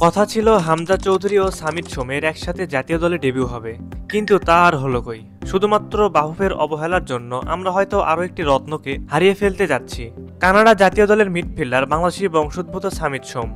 কথা ছিল হামজা চৌধুরী ও সামিত সোমের একসাথে জাতীয় দলে ডেবিউ হবে, কিন্তু তা আর হলো কই। শুধুমাত্র বাফুফের অবহেলার জন্য আমরা হয়তো আরও একটি রত্নকে হারিয়ে ফেলতে যাচ্ছি। কানাডা জাতীয় দলের মিডফিল্ডার বাংলাদেশি বংশোদ্ভূত সামিত সোম।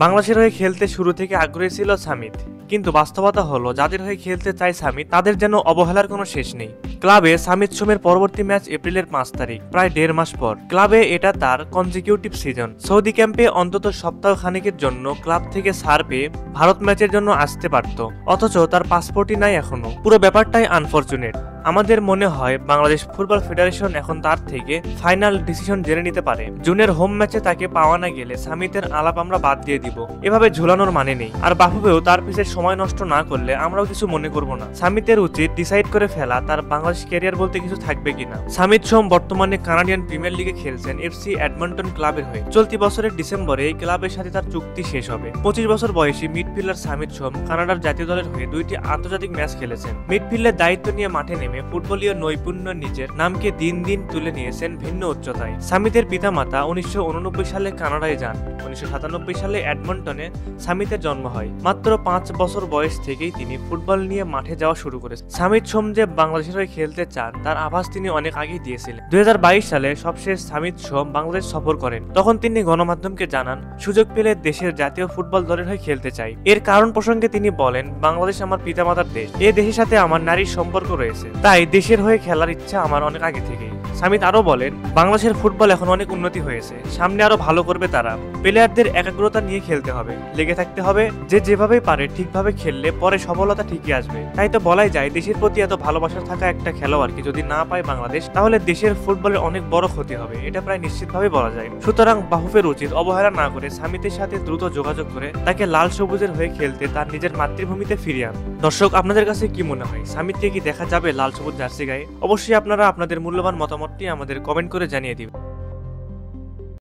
বাংলাদেশের হয়ে খেলতে শুরু থেকে আগ্রহী ছিল সামিত, কিন্তু বাস্তবতা হলো যাদের হয়ে খেলতে চায় সামিত তাদের যেন অবহেলার কোনো শেষ নেই। ক্লাবে সামিত সোমের পরবর্তী ম্যাচ এপ্রিলের 5 তারিখ, প্রায় 1.5 মাস পর। ক্লাবে এটা তার কনজিকিউটিভ সিজন। সৌদি ক্যাম্পে অন্তত সপ্তাহ খানেকের জন্য ক্লাব থেকে ছাড় পেয়ে ভারত ম্যাচের জন্য আসতে পারত, অথচ তার পাসপোর্টই নাই এখনো। পুরো ব্যাপারটাই আনফরচুনেট। আমাদের মনে হয় বাংলাদেশ ফুটবল ফেডারেশন এখন তার থেকে ফাইনাল ডিসিশন জেনে নিতে পারে। জুনের হোম ম্যাচে তাকে পাওয়া না গেলে সামিতের আলাপ আমরা বাদ দিয়ে দিব। এভাবে ঝুলানোর মানে নেই। আর বাফুফেও তার পিছে সময় নষ্ট না করলে আমরাও কিছু মনে করব না। সামিতের উচিত ডিসাইড করে ফেলা তার বাংলাদেশ ক্যারিয়ার বলতে কিছু থাকবে কিনা। সামিত সোম বর্তমানে কানাডিয়ান প্রিমিয়ার লিগে খেলছেন এফসি এডমন্টন ক্লাবের হয়ে। চলতি বছরের ডিসেম্বরে এই ক্লাবের সাথে তার চুক্তি শেষ হবে। 25 বছর বয়সী মিডফিল্ডার সামিত সোম কানাডার জাতীয় দলের হয়ে 2টি আন্তর্জাতিক ম্যাচ খেলেছেন। মিডফিল্ডের দায়িত্ব নিয়ে মাঠে নেমে ফুটবলীয় নৈপুণ্য নিজের নামকে দিন দিন তুলে নিয়েছেন ভিন্ন উচ্চতায়। সামিতের পিতামাতা 1989 সালে কানাডায় যান। 1997 সালে এডমন্টনে সামিতের জন্ম হয়। মাত্র 5 বছর বয়স থেকেই তিনি ফুটবল নিয়ে মাঠে যাওয়া শুরু করেছেন। সামিত সোম যে বাংলাদেশের হয়ে খেলতে চান তার আভাস তিনি অনেক আগেই দিয়েছিলেন। 2022 সালে সবশেষ সামিত সোম বাংলাদেশ সফর করেন। তখন তিনি গণমাধ্যমকে জানান, সুযোগ পেলে দেশের জাতীয় ফুটবল দলের হয়ে খেলতে চাই। এর কারণ প্রসঙ্গে তিনি বলেন, বাংলাদেশ আমার পিতামাতার দেশ। এই দেশের সাথে আমার নারীর সম্পর্ক রয়েছে, তাই দেশের হয়ে খেলার ইচ্ছা আমার অনেক আগে থেকেই। সামিত আরো বলেন, বাংলাদেশের ফুটবল এখন অনেক উন্নতি হয়েছে, সামনে আরো ভালো করবে তারা। প্লেয়ারদের একাগ্রতা নিয়ে খেলতে হবে, লেগে থাকতে হবে। যে যেভাবে পারে ঠিকভাবে খেললে পরে সফলতা ঠিকই আসবে। তাই তো বলাই যায়, দেশের প্রতি এত ভালোবাসা থাকা একটা খেলোয়াড়কে যদি না পায় বাংলাদেশ, তাহলে দেশের ফুটবলের অনেক বড় ক্ষতি হবে, এটা প্রায় নিশ্চিতভাবে বলা যায়। সুতরাং বাফুফের উচিত অবহেলা না করে সামিতের সাথে দ্রুত যোগাযোগ করে তাকে লাল সবুজের হয়ে খেলতে তার নিজের মাতৃভূমিতে ফিরিয়ে আন। দর্শক, আপনাদের কাছে কি মনে হয়, সামিতকে কি দেখা যাবে লাল সবুজ জার্সি গায়ে? অবশ্যই আপনারা আপনাদের মূল্যবান মতামতটি আমাদের কমেন্ট করে জানিয়ে দিবেন।